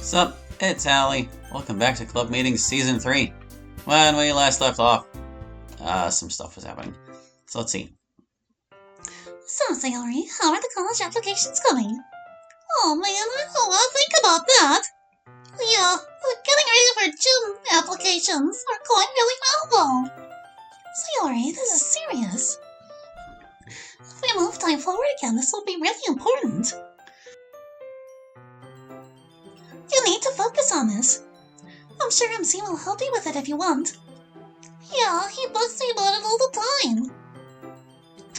Sup, it's Hallie. Welcome back to Club Meetings Season 3. When we last left off, some stuff was happening. So let's see. So, Sayori, how are the college applications coming? Oh man, I don't want to think about that. Yeah, getting ready for gym applications are going really well though. Sayori, this is serious. If we move time forward again, this will be really important. You need to focus on this. I'm sure MC will help you with it if you want. Yeah, he bugs me about it all the time.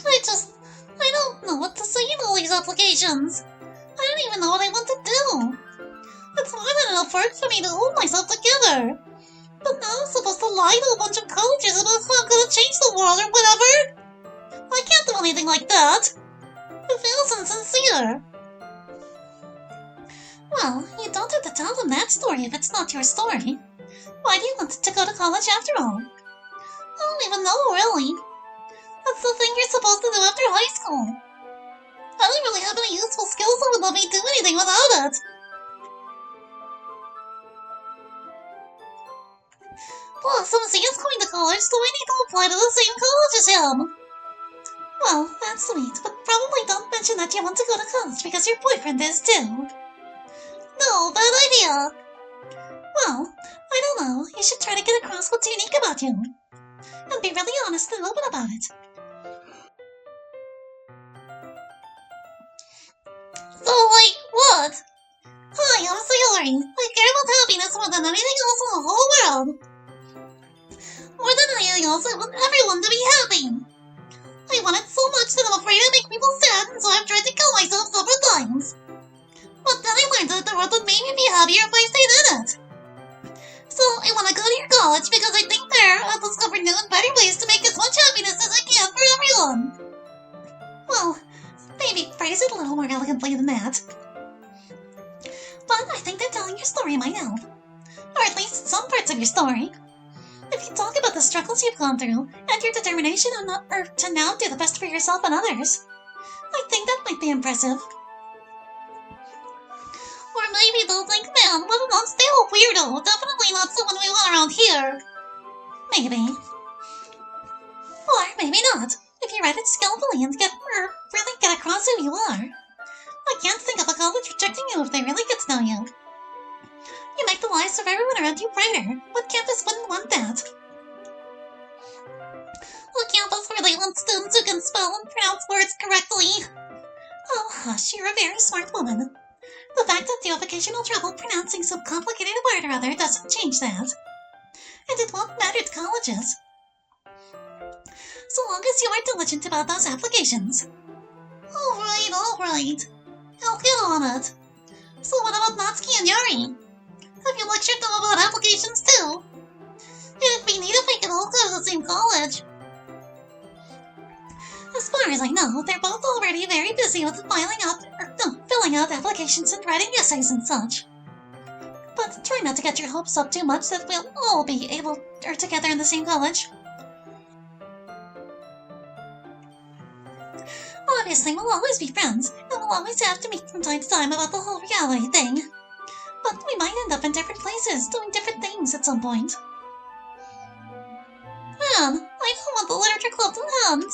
I don't know what to say in all these applications. I don't even know what I want to do. It's more than enough work for me to hold myself together. But now I'm supposed to lie to a bunch of colleges about how I'm gonna change the world or whatever. I can't do anything like that. It feels insincere. Well, you don't have to tell them that story if it's not your story. Why do you want to go to college after all? I don't even know, really. That's the thing you're supposed to do after high school. I don't really have any useful skills that would let me do anything without it. Plus, MC is going to college, so I need to apply to the same college as him. Well, that's sweet, but probably don't mention that you want to go to college because your boyfriend is too. No, bad idea. Well, I don't know. You should try to get across what's unique about you. And be really honest and open about it. So, like, what? Hi, I'm Sayori. I care about happiness more than anything else in the whole world. More than anything else, I want everyone to be happy. I want it so much that I'm afraid I make people sad, and so I've tried to kill myself several times. But then I learned that the world would make me be happier if I stayed in it. So I want to go to your college because I think there I'll discover new and better ways to make as much happiness as I can for everyone. Well, maybe phrase it a little more elegantly than that. But I think that telling your story might help. Or at least some parts of your story. If you talk about the struggles you've gone through, and your determination to now do the best for yourself and others, I think that might be impressive. Or maybe they'll think, man, what an unstable weirdo, definitely not someone we want around here. Maybe. Or maybe not, if you write it skillfully and really get across who you are. I can't think of a college rejecting you if they really get to know you. You make the lives of everyone around you brighter. What campus wouldn't want that? A campus where they want students who can spell and pronounce words correctly. Oh, hush, you're a very smart woman. The fact that you have occasional trouble pronouncing some complicated word or other doesn't change that. And it won't matter to colleges. So long as you are diligent about those applications. Alright. I'll get on it. So what about Natsuki and Yuri? Have you lectured them about applications too? It'd be neat if we could all go to the same college. As far as I know, they're both already very busy with filling out applications and writing essays and such. But try not to get your hopes up too much that we'll all be together in the same college. Obviously, we'll always be friends, and we'll always have to meet from time to time about the whole reality thing. But we might end up in different places, doing different things at some point. Man, I don't want the literature club to end.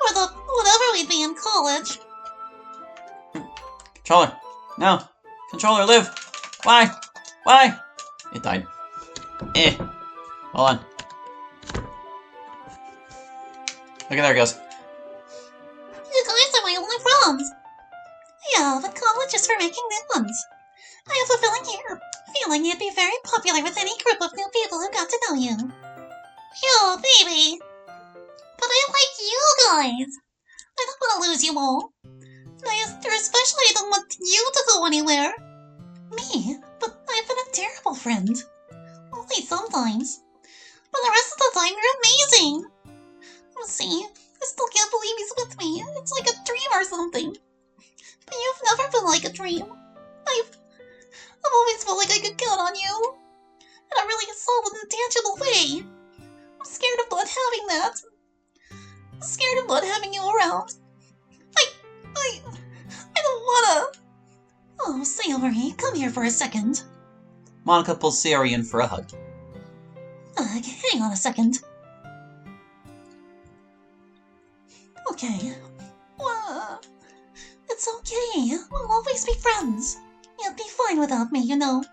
Or the whatever we'd be in college. Controller! No! Controller, live! Why? Why? It died. Hold on. Okay, there it goes. You guys are my only friends. Yeah, but college is for making new ones. I have a feeling you'd be very popular with any group of new people who got to know you. Yeah, maybe. But I like you guys. I don't want to lose you all. And I especially don't want you to go anywhere. Me? But I've been a terrible friend. Only sometimes. But the rest of the time you're amazing. See, I still can't believe he's with me. It's like a dream or something. But you've never been like a dream. I've always felt like I could count on you. In a really solid and tangible way. I'm scared of not having that. I'm scared of not having you around. I don't wanna. Oh, Oh, Sayori, come here for a second. Monica pulls Sayori in for a hug. Hang on a second. Okay. It's okay. We'll always be friends. You'll be fine without me, you know.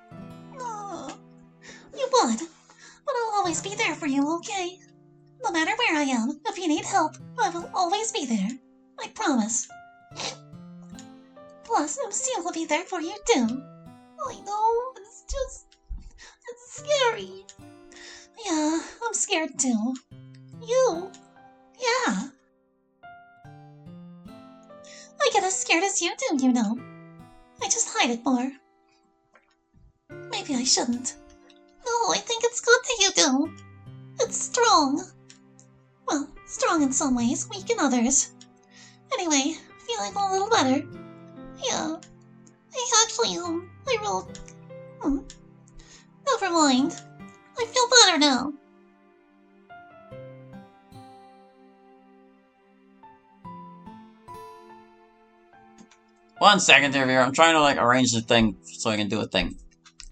You would. But I'll always be there for you, okay? No matter where I am, if you need help, I will always be there. I promise. Plus, MC will be there for you too. I know, it's scary. Yeah, I'm scared too. You? Yeah. I get as scared as you do, you know. I just hide it more. Maybe I shouldn't. No, I think it's good that you do. It's strong. Well, strong in some ways, weak in others. Anyway, feeling a little better. Yeah. I wrote... Never mind. I feel better now. One second there, Vera. I'm trying to arrange the thing so I can do a thing.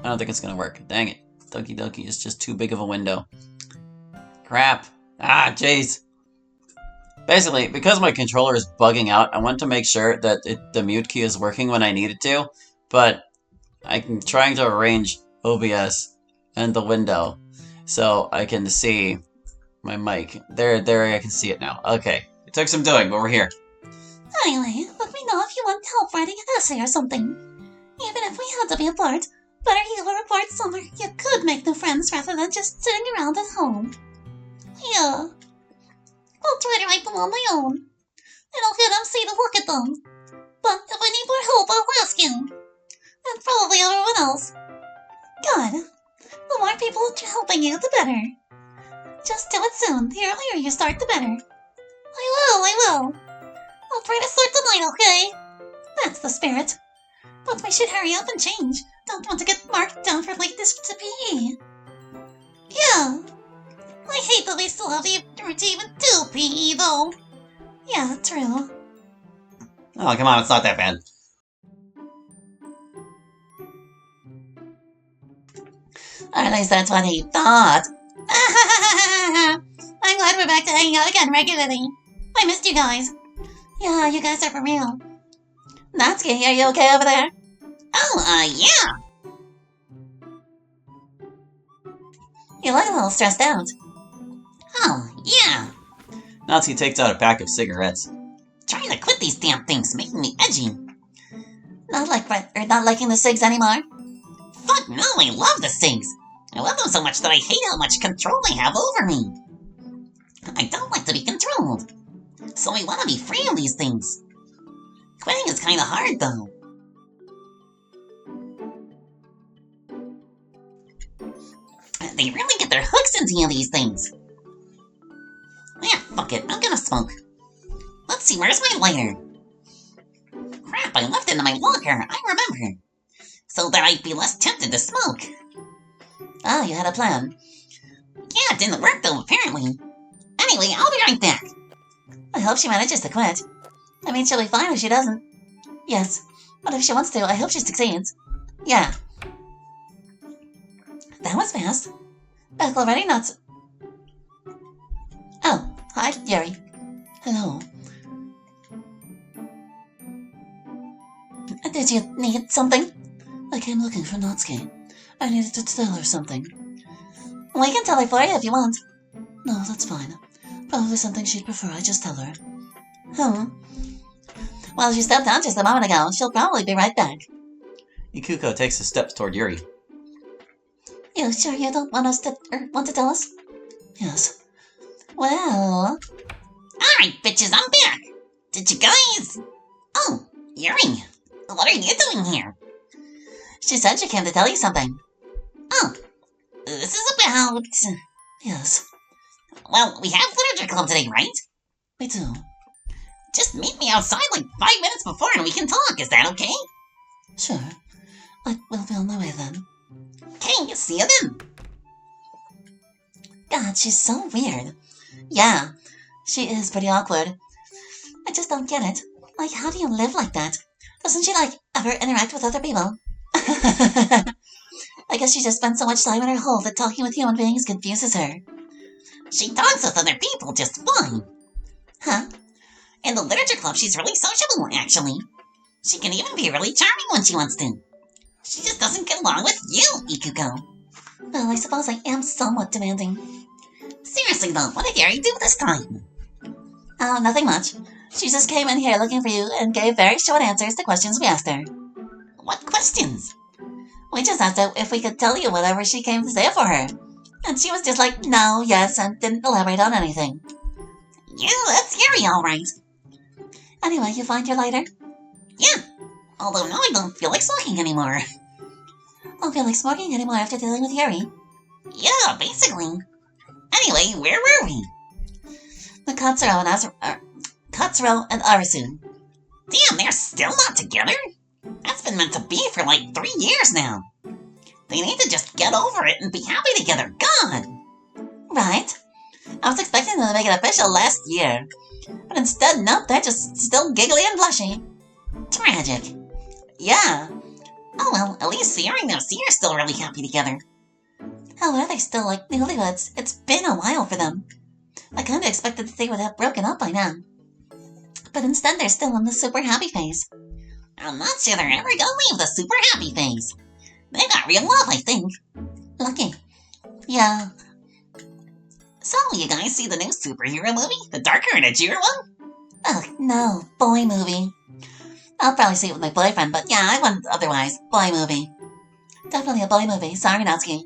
I don't think it's gonna work. Dang it. Doki Doki is just too big of a window. Crap. Ah, jeez. Basically, because my controller is bugging out, I want to make sure that the mute key is working when I need it to, but I'm trying to arrange OBS and the window so I can see my mic. There I can see it now. Okay. It took some doing, but we're here. Anyway, let me know if you want help writing an essay or something. Even if we had to be apart, better you were apart somewhere you could make new friends rather than just sitting around at home. Yeah. I'll try to write them on my own. And I'll get MC to look at them. But if I need more help, I'll ask you. And probably everyone else. Good. The more people helping you, the better. Just do it soon. The earlier you start, the better. I will. I'll try to start tonight, okay? That's the spirit. But we should hurry up and change. Don't want to get marked down for lateness to PE. Yeah. I hate that we still have to even do PE, though. Yeah, true. Oh, come on, it's not that bad. Or at least that's what he thought. I'm glad we're back to hanging out again regularly. I missed you guys. Yeah, you guys are for real. Natsuki, are you okay over there? Oh, yeah. You look a little stressed out. Oh, yeah. Natsuki takes out a pack of cigarettes. Trying to quit these damn things, making me edgy. Not liking the cigs anymore? Fuck no, I love the cigs. I love them so much that I hate how much control they have over me. I don't like to be controlled. So I want to be free of these things. Quitting is kind of hard, though. They really get their hooks into these things. Yeah, fuck it, I'm gonna smoke. Let's see, where's my lighter? Crap, I left it in my locker, I remember. So that I'd be less tempted to smoke. Oh, you had a plan. Yeah, it didn't work though, apparently. Anyway, I'll be right back. I hope she manages to quit. I mean, she'll be fine if she doesn't. Yes, but if she wants to, I hope she succeeds. Yeah. That was fast. Back already, nuts. Oh, hi, Yuri. Hello. Did you need something? I came looking for Natsuki. I needed to tell her something. We can tell her for you if you want. No, that's fine. Probably something she'd prefer I just tell her. Well, she stepped out just a moment ago. She'll probably be right back. Ikuko takes a step toward Yuri. You sure you don't want to tell us? Yes. Well... Alright, bitches, I'm back! Did you guys... Oh, Yuri, what are you doing here? She said she came to tell you something. Oh, this is about... Yes. Well, we have literature club today, right? We do. Just meet me outside like 5 minutes before and we can talk, is that okay? Sure. I will be on my way then. Okay, see you then. God, she's so weird. Yeah, she is pretty awkward. I just don't get it. Like, how do you live like that? Doesn't she, ever interact with other people. I guess she just spent so much time in her hole that talking with human beings confuses her. She talks with other people just fine. Huh? In the literature club, she's really sociable, actually. She can even be really charming when she wants to. She just doesn't get along with you, Ikuko. Well, I suppose I am somewhat demanding. Seriously though, what did Yuri do this time? Oh, nothing much. She just came in here looking for you and gave very short answers to questions we asked her. What questions? We just asked her if we could tell you whatever she came to say for her. And she was just like, no, yes, and didn't elaborate on anything. Yeah, that's Yuri, all right. Anyway, you find your lighter? Yeah, although now I don't feel like smoking anymore. Don't feel like smoking anymore after dealing with Yuri? Yeah, basically. Anyway, where were we? The Katsuro and Arasu. Damn, they're still not together? That's been meant to be for like 3 years now. They need to just get over it and be happy together, God! Right. I was expecting them to make it official last year. But instead, nope, they're just still giggly and blushy. Tragic. Yeah. Oh well, at least Sayori and Lucy are still really happy together. How are they still like newlyweds? It's been a while for them. I kinda expected that they would have broken up by now. But instead they're still in the super happy phase. I'm not sure they're ever gonna leave the super happy phase. They got real love, I think. Lucky. Yeah. So, you guys see the new superhero movie? The darker and edgier one? Ugh, no. Boy movie. I'll probably see it with my boyfriend, but yeah, I wouldn't otherwise. Boy movie. Definitely a boy movie. Sorry, Natsuki.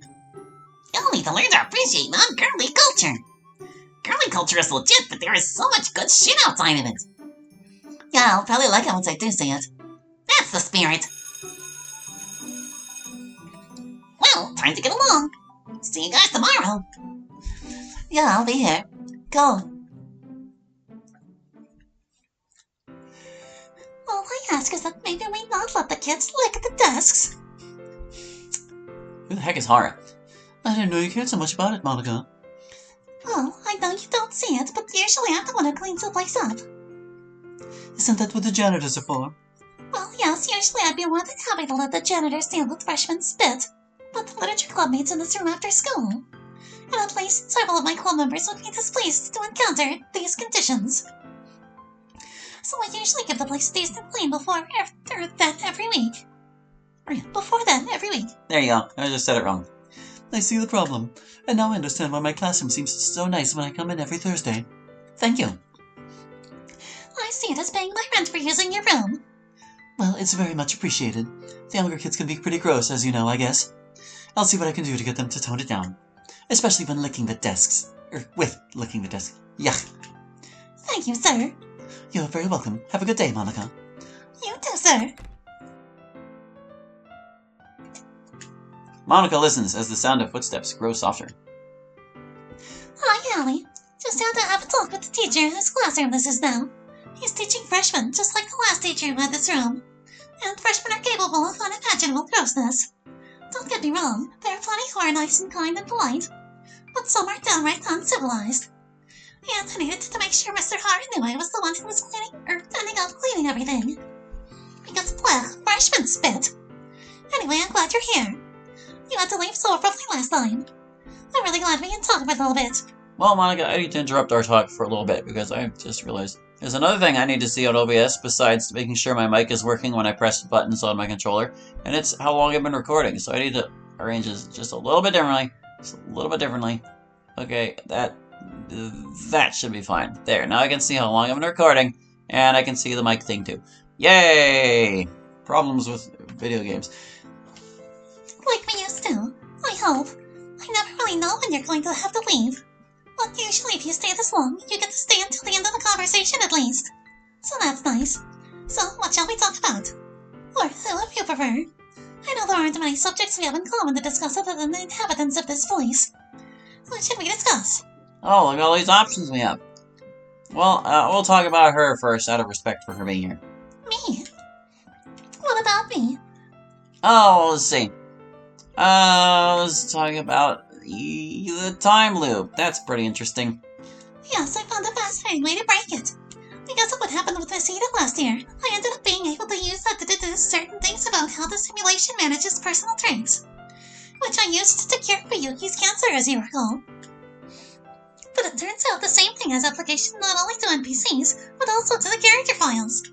You'll need to learn to appreciate non-girly culture. Girly culture is legit, but there is so much good shit outside of it. Yeah, I'll probably like it once I do see it. That's the spirit. Well, time to get along. See you guys tomorrow. Yeah, I'll be here. Go. All I ask is that maybe we not let the kids lick the desks. Who the heck is Hara? I didn't know you cared so much about it, Monica. Oh, I know you don't see it, but usually I'm the one who cleans the place up. Isn't that what the janitors are for? Well, yes, usually I'd be more than happy to let the janitors deal with freshmen spit, but the literature club meets in this room after school. And at least several of my club members would be displeased to encounter these conditions. So I usually give the place a decent clean before then every week. Before then, every week. There you go. I just said it wrong. I see the problem, and now I understand why my classroom seems so nice when I come in every Thursday. Thank you. I see it as paying my rent for using your room. Well, it's very much appreciated. The younger kids can be pretty gross, as you know, I guess. I'll see what I can do to get them to tone it down. Especially when licking the desks. With licking the desk. Yuck. Thank you, sir. You're very welcome. Have a good day, Monica. You too, sir. Monica listens as the sound of footsteps grows softer. Hi, Allie. Just had to have a talk with the teacher whose classroom this is now. He's teaching freshmen, just like the last teacher who had this room. And freshmen are capable of unimaginable grossness. Don't get me wrong, there are plenty who are nice and kind and polite. But some are downright uncivilized. And I needed to make sure Mr. Hara knew I was the one who was ending up cleaning everything. Because, blech, freshmen spit. Anyway, I'm glad you're here. You had to leave so abruptly last time. I'm really glad we can talk for a little bit. Well, Monica, I need to interrupt our talk for a little bit because I just realized there's another thing I need to see on OBS besides making sure my mic is working when I press buttons on my controller, and it's how long I've been recording. So I need to arrange this just a little bit differently. Just a little bit differently. Okay, that should be fine. There, now I can see how long I've been recording, and I can see the mic thing too. Yay! Problems with video games. Like we used to, I hope. I never really know when you're going to have to leave. But usually if you stay this long, you get to stay until the end of the conversation at least. So that's nice. So, what shall we talk about? Or who, if you prefer? I know there aren't many subjects we have in common to discuss other than the inhabitants of this place. What should we discuss? Oh, look at all these options we have. Well, we'll talk about her first, out of respect for her being here. Me? What about me? Oh, let's see. Let's talk about the time loop. That's pretty interesting. Yes, I found a fascinating way to break it. Because of what happened with Miss Eda last year, I ended up being able to use that to deduce certain things about how the simulation manages personal traits, which I used to cure Fuyuki's cancer, as you recall. But it turns out the same thing has application not only to NPCs, but also to the character files.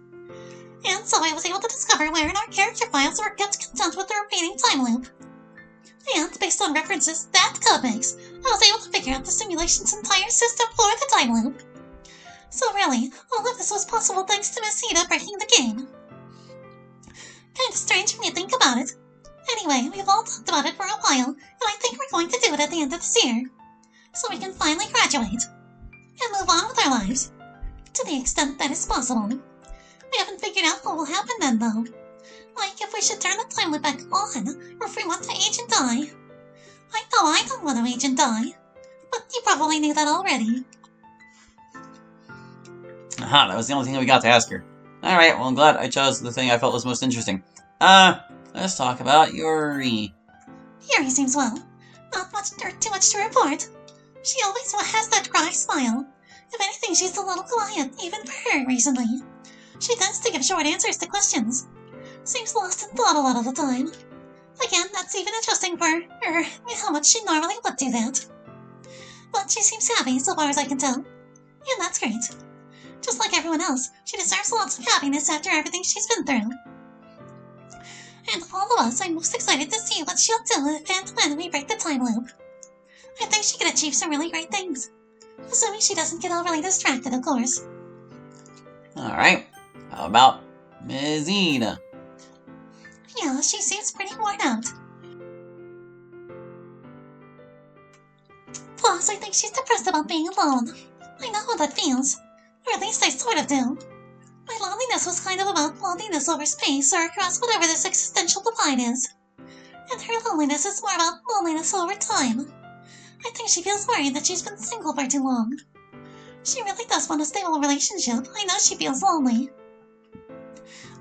And so I was able to discover where in our character files were kept content with the repeating time loop. And, based on references that code makes, I was able to figure out the simulation's entire system for the time loop. So really, all of this was possible thanks to Miss Eda breaking the game. Kinda strange when you think about it. Anyway, we've all talked about it for a while, and I think we're going to do it at the end of this year. So we can finally graduate. And move on with our lives. To the extent that is possible. We haven't figured out what will happen then, though. Like if we should turn the time loop back on, or if we want to age and die. I know I don't want to age and die. But you probably knew that already. Aha, that was the only thing that we got to ask her. Alright, well I'm glad I chose the thing I felt was most interesting. Let's talk about Yuri. Yuri seems well. Not much or too much to report. She always has that dry smile. If anything, she's a little quiet, even for her recently. She tends to give short answers to questions. Seems lost in thought a lot of the time. Again, that's even adjusting for how much she normally would do that. But she seems happy, so far as I can tell. And that's great. Just like everyone else, she deserves lots of happiness after everything she's been through. And of all of us, I'm most excited to see what she'll do if and when we break the time loop. I think she could achieve some really great things. Assuming she doesn't get overly distracted, of course. Alright, how about Ms. Eda? Yeah, she seems pretty worn out. Plus, I think she's depressed about being alone. I know how that feels. Or at least I sort of do. My loneliness was kind of about loneliness over space or across whatever this existential divide is. And her loneliness is more about loneliness over time. I think she feels worried that she's been single for too long. She really does want a stable relationship. I know she feels lonely.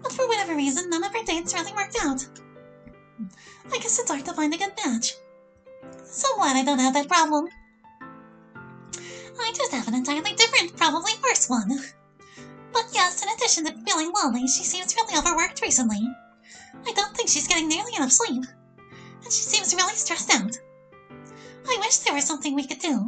But for whatever reason, none of her dates really worked out. I guess it's hard to find a good match. So glad I don't have that problem. I just have an entirely different, probably worse one. But yes, in addition to feeling lonely, she seems really overworked recently. I don't think she's getting nearly enough sleep. And she seems really stressed out. I wish there was something we could do.